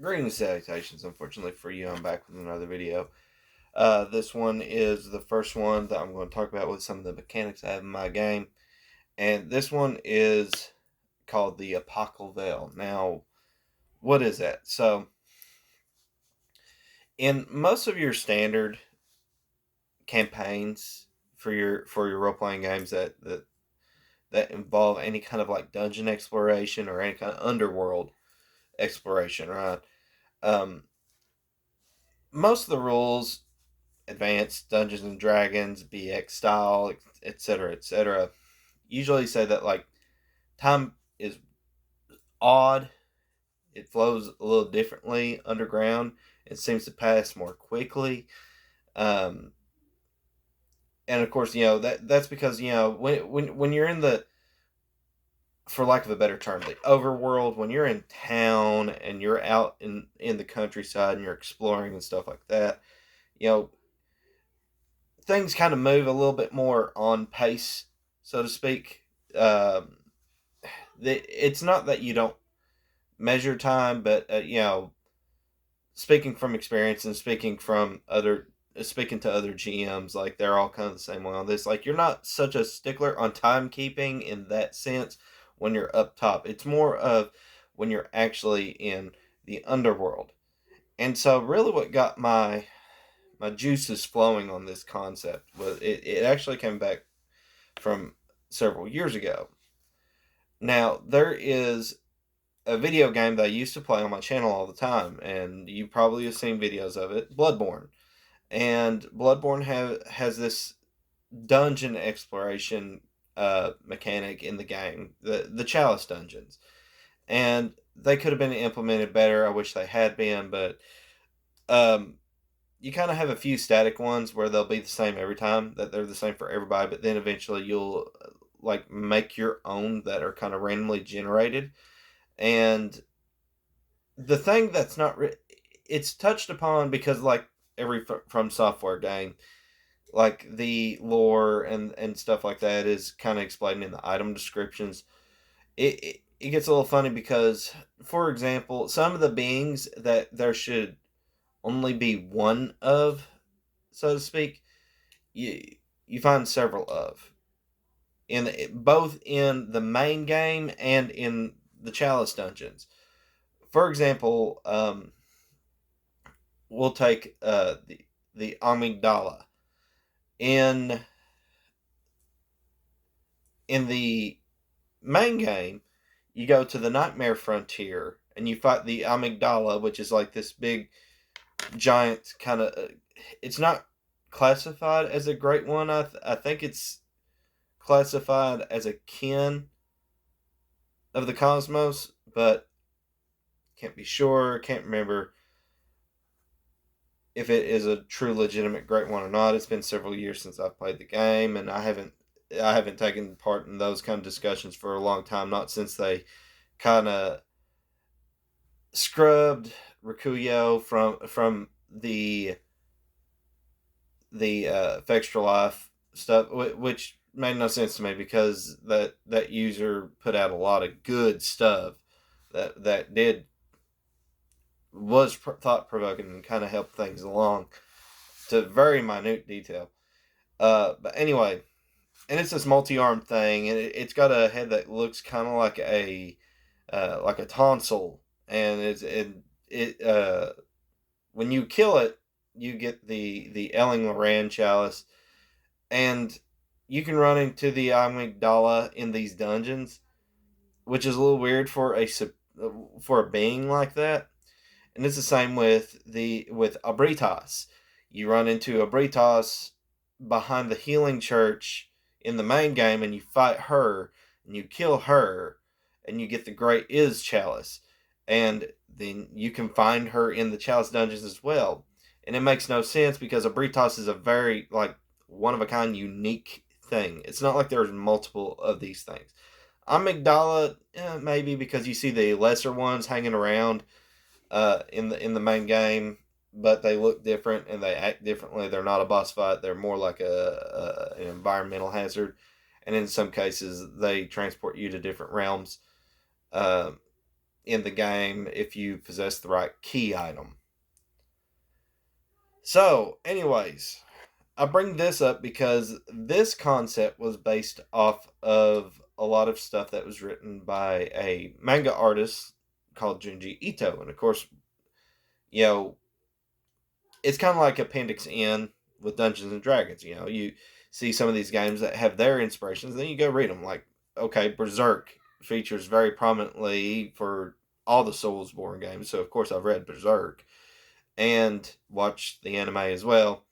Greetings, salutations. Unfortunately for you, I'm back with another video. This one is the first one that I'm going to talk about with some of the mechanics I have in my game. And this one is called the Epochal Veil. Now, what is that? So, in most of your standard campaigns for your role playing games that involve any kind of like dungeon exploration or any kind of underworld exploration, right? Um, Most of the rules, advanced Dungeons and Dragons, BX style, etc., etc., usually say that like time is odd. It flows a little differently underground. It seems to pass more quickly. Um, and of course, that's because when you're in the, for lack of a better term, the overworld, when you're in town and you're out in the countryside and you're exploring and stuff like that, you know things kind of move a little bit more on pace, so to speak. Um, it's not that you don't measure time, but speaking from experience and speaking to other GMs, like they're all kind of the same way on this. Like you're not such a stickler on timekeeping in that sense when you're up top. It's more of when you're actually in the underworld. And so, really, what got my juices flowing on this concept was it actually came back from several years ago. Now, there is a video game that I used to play on my channel all the time, and you probably have seen videos of it, Bloodborne. And Bloodborne has this dungeon exploration mechanic in the game, the Chalice dungeons. And they could have been implemented better. I wish they had been, but um, you kind of have a few static ones where they'll be the same every time, that they're the same for everybody, but then eventually you'll like make your own that are kind of randomly generated. And the thing that's not it's touched upon because like every From Software game, like the lore and stuff like that is kind of explained in the item descriptions. It gets a little funny because, for example, some of the beings that there should only be one of, so to speak, you you find several of both in the main game and in the Chalice dungeons. For example, we'll take the amygdala in the main game. You go to the Nightmare Frontier and you fight the amygdala, which is like this big giant kind of. It's not classified as a great one. I think it's classified as a kin of the cosmos, but can't be sure. Can't remember if it is a true legitimate great one or not. It's been several years since I've played the game, and I haven't taken part in those kind of discussions for a long time. Not since they kind of scrubbed Rikuyo from the extra life stuff, which made no sense to me because that user put out a lot of good stuff that did was thought provoking and kind of helped things along to very minute detail. But anyway, and it's this multi-armed thing, and it's got a head that looks kind of like a tonsil, and it when you kill it, you get the Elling Moran chalice, and you can run into the amygdala in these dungeons, which is a little weird for a being like that. And it's the same with Abritas. You run into Abritas behind the healing church in the main game, and you fight her, and you kill her, and you get the Great Is chalice, and then you can find her in the chalice dungeons as well. And it makes no sense because Abritas is a very like one of a kind, unique thing. It's not like there's multiple of these things. Amygdala, maybe because you see the lesser ones hanging around in the main game, but they look different and they act differently. They're not a boss fight. They're more like an environmental hazard, and in some cases they transport you to different realms. Um, in the game if you possess the right key item. So, anyways, I bring this up because this concept was based off of a lot of stuff that was written by a manga artist called Junji Ito. And of course, you know, it's kind of like Appendix N with Dungeons and Dragons. You know, you see some of these games that have their inspirations, then you go read them. Like, okay, Berserk features very prominently for all the Soulsborne games. So, of course, I've read Berserk and watched the anime as well.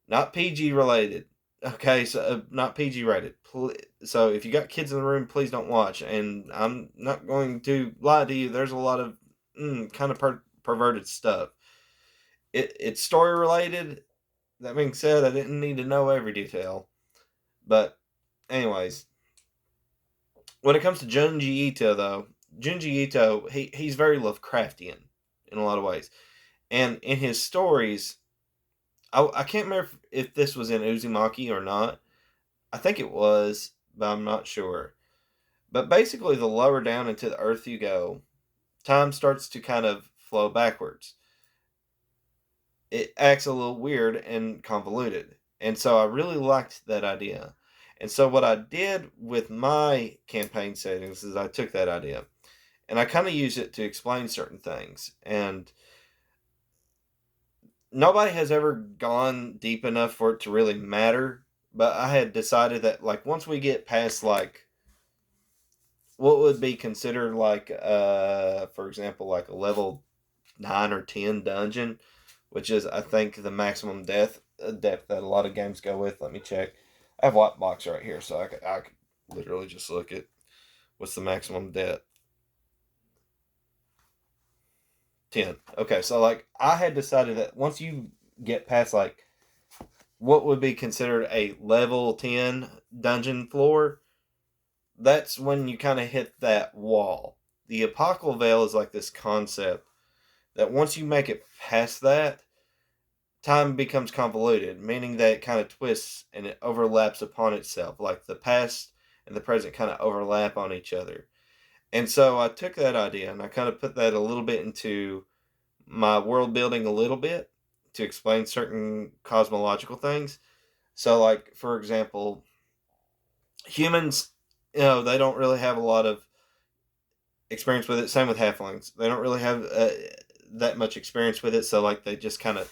Not PG related. Okay, so not PG rated. So if you got kids in the room, please don't watch. And I'm not going to lie to you. There's a lot of kind of perverted stuff. It's story related. That being said, I didn't need to know every detail. But anyways, when it comes to Junji Ito, though, Junji Ito he's very Lovecraftian in a lot of ways, and in his stories, I can't remember if this was in Uzumaki or not. I think it was, but I'm not sure. But basically, the lower down into the earth you go, time starts to kind of flow backwards. It acts a little weird and convoluted. And so I really liked that idea. And so what I did with my campaign settings is I took that idea and I kind of used it to explain certain things. And nobody has ever gone deep enough for it to really matter. But I had decided that, like, once we get past, like, what would be considered like for example, like a level 9 or 10 dungeon, which is, I think, the maximum depth that a lot of games go with. Let me check. I have white box right here, so I could literally just look at what's the maximum depth. 10. Okay, so like I had decided that once you get past like what would be considered a level 10 dungeon floor, that's when you kind of hit that wall. The Epochal Veil is like this concept that once you make it past that, time becomes convoluted, meaning that it kind of twists and it overlaps upon itself. Like the past and the present kind of overlap on each other. And so I took that idea and I kind of put that a little bit into my world building a little bit to explain certain cosmological things. So, like, for example, humans, they don't really have a lot of experience with it. Same with halflings. They don't really have that much experience with it. So, like, they just kind of,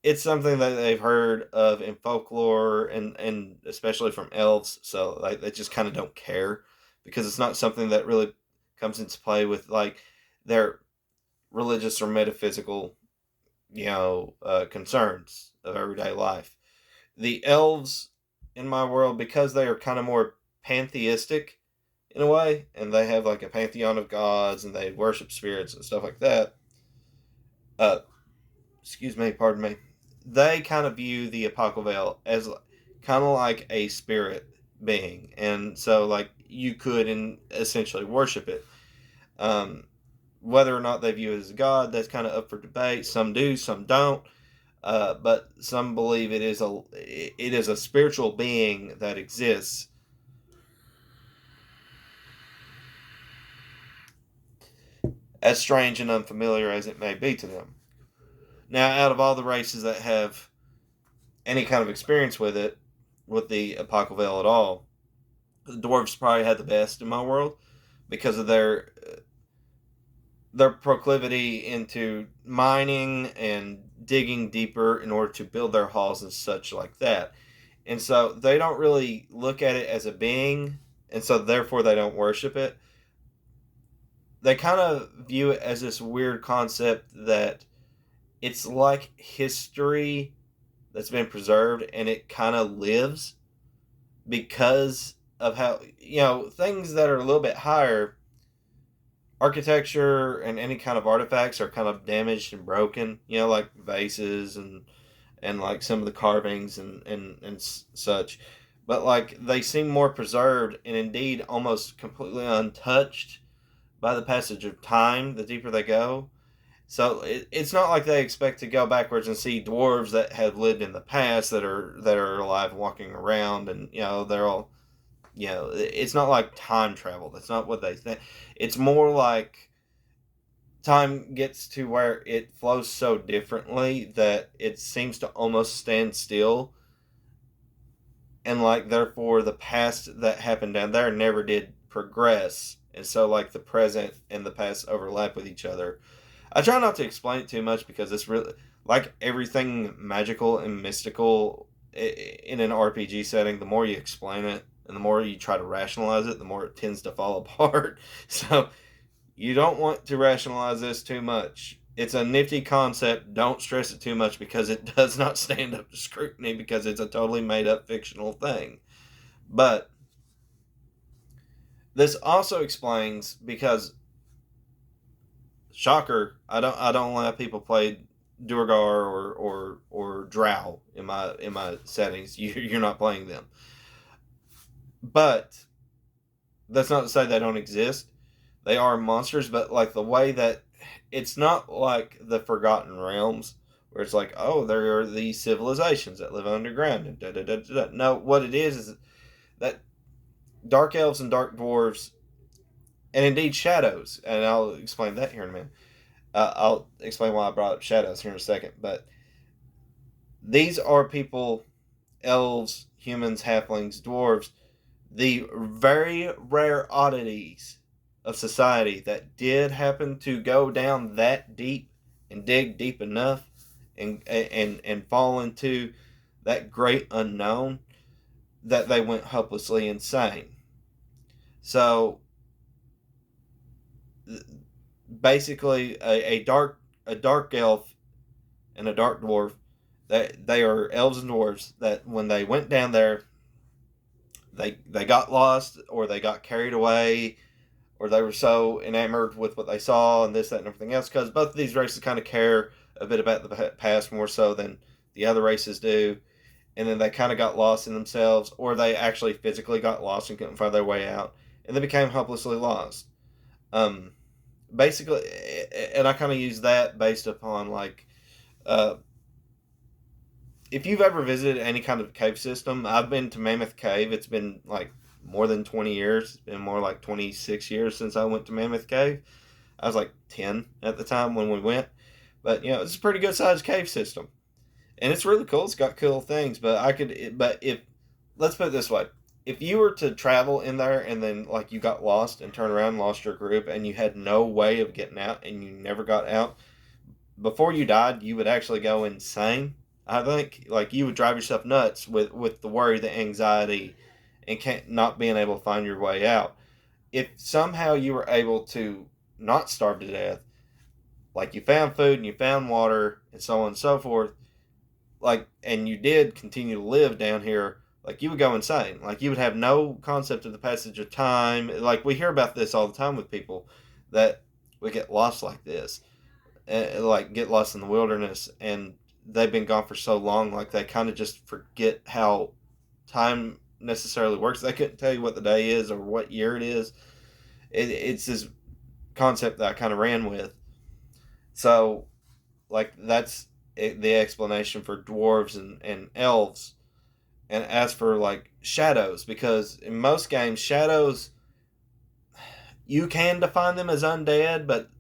it's something that they've heard of in folklore and especially from elves. So, like, they just kind of don't care because it's not something that really comes into play with, like, their religious or metaphysical, concerns of everyday life. The elves in my world, because they are kind of more pantheistic in a way, and they have like a pantheon of gods and they worship spirits and stuff like that. Uh, excuse me, pardon me. They kind of view the Apocalypse as kind of like a spirit being, and so like you could essentially worship it. Um, Whether or not they view it as a god, that's kind of up for debate. Some do, some don't. But some believe it is a spiritual being that exists, as strange and unfamiliar as it may be to them. Now, out of all the races that have any kind of experience with it, with the Apocalypse at all, the dwarves probably had the best in my world because of their proclivity into mining and digging deeper in order to build their halls and such like that. And so they don't really look at it as a being, and so therefore they don't worship it. They kind of view it as this weird concept that it's like history that's been preserved and it kind of lives because of how, things that are a little bit higher, architecture and any kind of artifacts are kind of damaged and broken, like vases and like some of the carvings and such. But like they seem more preserved and indeed almost completely untouched by the passage of time the deeper they go. So it's not like they expect to go backwards and see dwarves that have lived in the past that are alive and walking around, and they're all. It's not like time travel. That's not what they think. It's more like time gets to where it flows so differently that it seems to almost stand still, and like therefore the past that happened down there never did progress, and so like the present and the past overlap with each other. I try not to explain it too much because it's really like everything magical and mystical in an RPG setting. The more you explain it and the more you try to rationalize it, the more it tends to fall apart. So you don't want to rationalize this too much. It's a nifty concept. Don't stress it too much because it does not stand up to scrutiny because it's a totally made up fictional thing. But this also explains because shocker, I don't allow people play Durgar or Drow in my settings. You're not playing them. But that's not to say they don't exist. They are monsters, but like the way that it's not like the Forgotten Realms where it's like, oh, there are these civilizations that live underground and da da da da. No, what it is that dark elves and dark dwarves, and indeed shadows, and I'll explain that here in a minute. I'll explain why I brought up shadows here in a second, but these are people, elves, humans, halflings, dwarves, the very rare oddities of society that did happen to go down that deep and dig deep enough and fall into that great unknown that they went hopelessly insane. So basically, a dark elf and a dark dwarf, that they are elves and dwarves that when they went down there, they got lost or they got carried away or they were so enamored with what they saw and this, that, and everything else, because both of these races kind of care a bit about the past more so than the other races do. And then they kind of got lost in themselves, or they actually physically got lost and couldn't find their way out, and they became hopelessly lost. Um, Basically, and I kind of use that based upon like, uh, if you've ever visited any kind of cave system, I've been to Mammoth Cave. It's been like more than 20 years. It's been more like 26 years since I went to Mammoth Cave. I was like 10 at the time when we went. But, it's a pretty good sized cave system. And it's really cool. It's got cool things. But if, let's put it this way. If you were to travel in there and then, like, you got lost and turned around and lost your group and you had no way of getting out and you never got out, before you died, you would actually go insane. I think like you would drive yourself nuts with the worry, the anxiety, and can't not being able to find your way out. If somehow you were able to not starve to death, like you found food and you found water and so on and so forth, like and you did continue to live down here, like you would go insane. Like you would have no concept of the passage of time. Like we hear about this all the time with people that would get lost like this, like get lost in the wilderness and they've been gone for so long, like they kind of just forget how time necessarily works. They couldn't tell you what the day is or what year it is. It's this concept that I kind of ran with. So like that's the explanation for dwarves and elves. And as for like shadows, because in most games shadows, you can define them as undead, but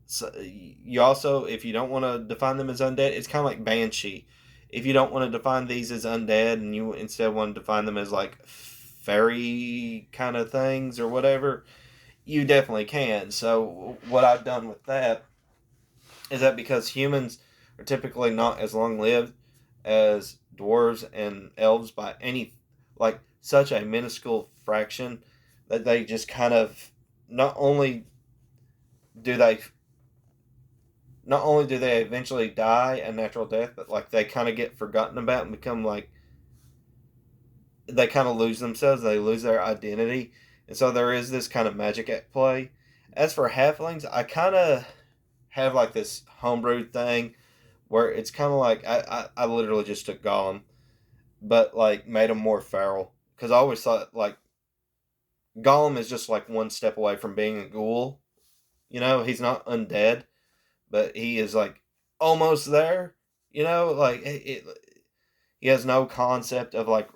you also, if you don't want to define them as undead, it's kind of like banshee. If you don't want to define these as undead and you instead want to define them as like fairy kind of things or whatever, you definitely can. So what I've done with that is that because humans are typically not as long lived as dwarves and elves by any, like such a minuscule fraction, that they just kind of not only do they not only do they eventually die a natural death, but like they kind of get forgotten about and become like they kind of lose themselves, they lose their identity, and so there is this kind of magic at play. As for halflings, I kind of have like this homebrewed thing where it's kind of like I literally just took Gollum, but like made him more feral because I always thought like Gollum is just like one step away from being a ghoul. He's not undead, but he is like almost there. Like he has no concept of like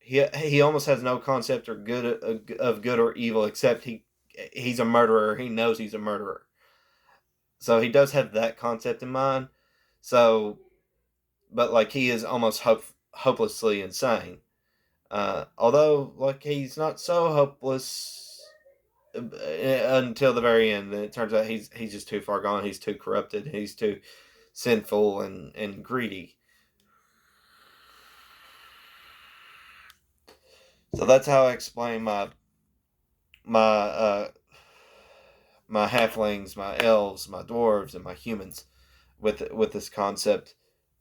he almost has no concept or good of good or evil except he's a murderer. He knows he's a murderer. So he does have that concept in mind. So, but like he is almost hopelessly insane. Although like he's not so hopeless until the very end. And it turns out he's just too far gone. He's too corrupted. He's too sinful and greedy. So that's how I explain my my halflings, my elves, my dwarves, and my humans with this concept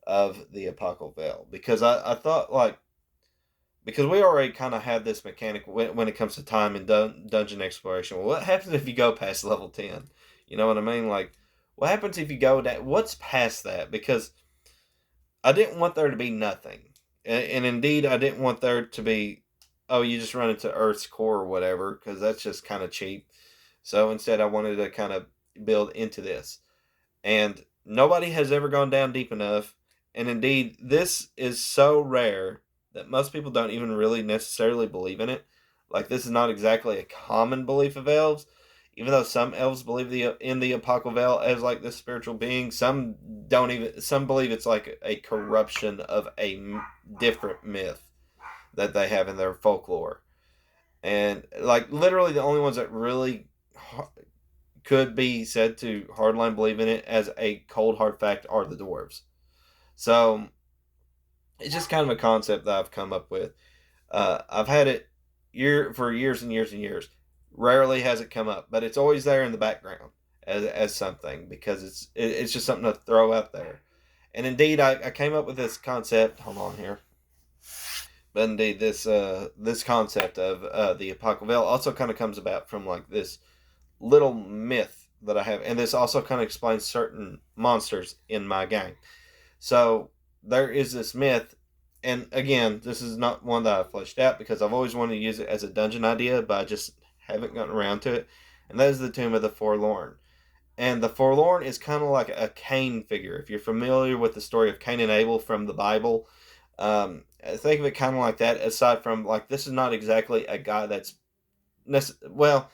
of the Epochal Veil. Because I thought like because we already kind of had this mechanic when it comes to time and dungeon exploration. Well, what happens if you go past level 10? You know what I mean? Like, what happens if you go down? What's past that? Because I didn't want there to be nothing. And indeed, I didn't want there to be, oh, you just run into Earth's core or whatever, because that's just kind of cheap. So instead, I wanted to kind of build into this. And nobody has ever gone down deep enough. And indeed, this is so rare that most people don't even really necessarily believe in it. Like, this is not exactly a common belief of elves. Even though some elves believe in the Apocalypse Veil as like this spiritual being, some don't even. Some believe it's like a corruption of a different myth that they have in their folklore. And like literally, the only ones that really could be said to hardline believe in it as a cold hard fact are the dwarves. So it's just kind of a concept that I've come up with. I've had it for years and years and years. Rarely has it come up, but it's always there in the background as something because it's just something to throw out there. And indeed, I came up with this concept. Hold on here. But indeed, this concept of the Apocalypse also kind of comes about from like this little myth that I have, and this also kind of explains certain monsters in my game. So there is this myth, and again, this is not one that I've fleshed out because I've always wanted to use it as a dungeon idea, but I just haven't gotten around to it. And that is the Tomb of the Forlorn. And the Forlorn is kind of like a Cain figure. If you're familiar with the story of Cain and Abel from the Bible, think of it kind of like that. Aside from like, this is not exactly a guy that's well,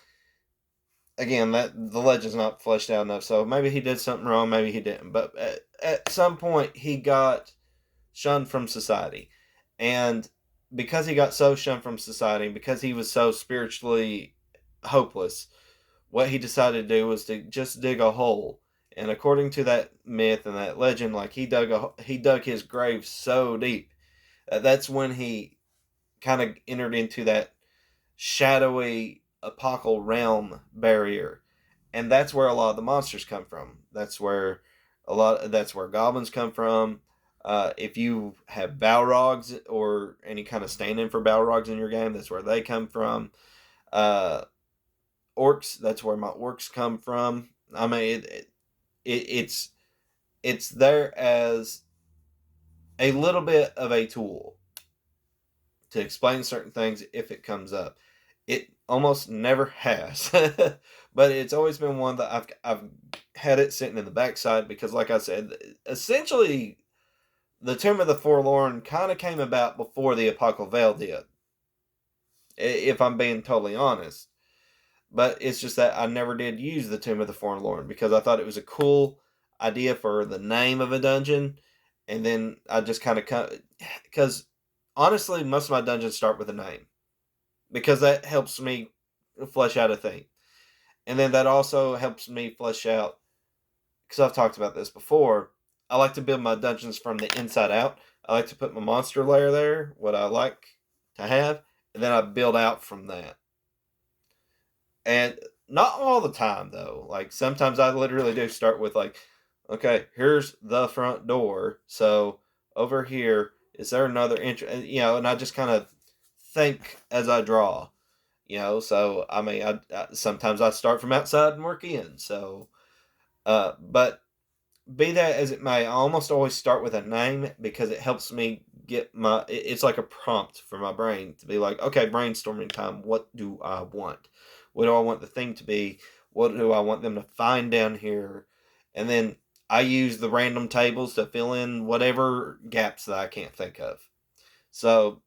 again, that the legend's not fleshed out enough. So maybe he did something wrong, maybe he didn't. But at some point, he got shunned from society, and because he got so shunned from society, because he was so spiritually hopeless, what he decided to do was to just dig a hole. And according to that myth and that legend, like he dug his grave so deep that's when he kind of entered into that shadowy apocal realm barrier, and that's where a lot of the monsters come from. That's where goblins come from. If you have balrogs or any kind of stand-in for balrogs in your game, that's where they come from. Uh, Orcs, that's where my orcs come from. I mean, it's it's there as a little bit of a tool to explain certain things if it comes up. It almost never has, but it's always been one that I've had it sitting in the backside because, like I said, essentially the Tomb of the Forlorn kind of came about before the Apocalypse Veil did, if I'm being totally honest. But it's just that I never did use the Tomb of the Forlorn because I thought it was a cool idea for the name of a dungeon, and then I just kind of because honestly, most of my dungeons start with a name because that helps me flesh out a thing. And then that also helps me flesh out, because I've talked about this before, I like to build my dungeons from the inside out. I like to put my monster layer there, what I like to have, and then I build out from that. And not all the time, though. Like, sometimes I literally do start with, like, okay, here's the front door. So, over here, is there another entrance? You know, and I just kind of think as I draw. You know, so I mean, I sometimes I start from outside and work in. So, but be that as it may, I almost always start with a name because it helps me get my. It's like a prompt for my brain to be like, okay, brainstorming time. What do I want? What do I want the thing to be? What do I want them to find down here? And then I use the random tables to fill in whatever gaps that I can't think of. So,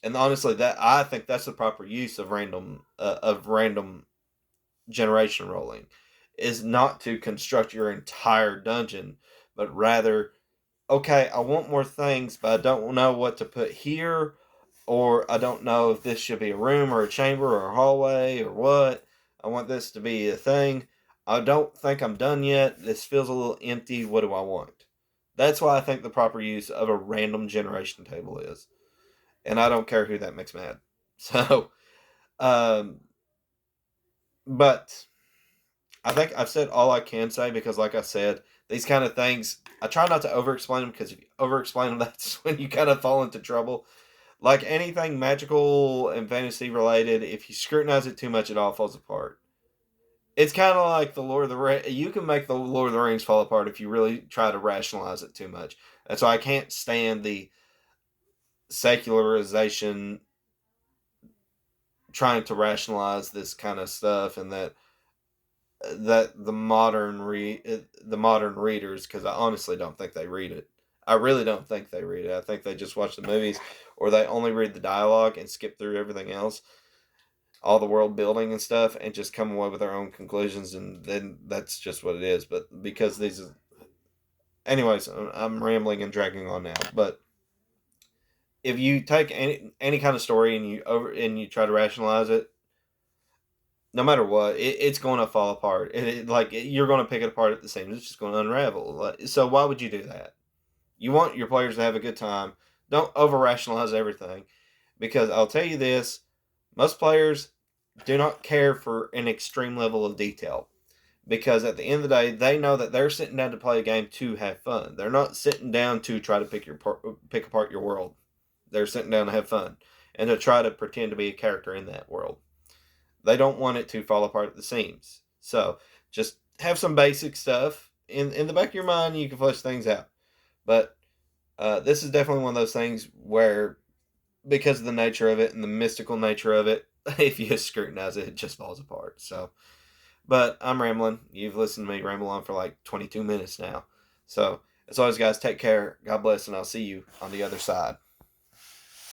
and honestly, that I think that's the proper use of random generation rolling is not to construct your entire dungeon, but rather, okay, I want more things, but I don't know what to put here, or I don't know if this should be a room or a chamber or a hallway or what. I want this to be a thing. I don't think I'm done yet. This feels a little empty. What do I want? That's why I think the proper use of a random generation table is. And I don't care who that makes mad. So, um, but I think I've said all I can say because, like I said, these kind of things, I try not to over explain them because if you over explain them, that's when you kind of fall into trouble. Like anything magical and fantasy related, if you scrutinize it too much, it all falls apart. It's kind of like the Lord of the Rings. You can make the Lord of the Rings fall apart if you really try to rationalize it too much. That's why I can't stand the secularization trying to rationalize this kind of stuff, and that the modern readers, because I honestly don't think they read it. I really don't think they read it. I think they just watch the movies, or they only read the dialogue and skip through everything else, all the world building and stuff, and just come away with their own conclusions, and then that's just what it is. But because anyways, I'm rambling and dragging on now. But if you take any kind of story and you try to rationalize it, no matter what, it's going to fall apart. You're going to pick it apart at the seams. It's just going to unravel. So why would you do that? You want your players to have a good time. Don't over rationalize everything, because I'll tell you this: most players do not care for an extreme level of detail. Because at the end of the day, they know that they're sitting down to play a game to have fun. They're not sitting down to try to pick apart your world. They're sitting down to have fun and to try to pretend to be a character in that world. They don't want it to fall apart at the seams. So just have some basic stuff in the back of your mind. You can flesh things out. But this is definitely one of those things where, because of the nature of it and the mystical nature of it, if you scrutinize it, it just falls apart. So, but I'm rambling. You've listened to me ramble on for like 22 minutes now. So, as always, guys, take care. God bless, and I'll see you on the other side.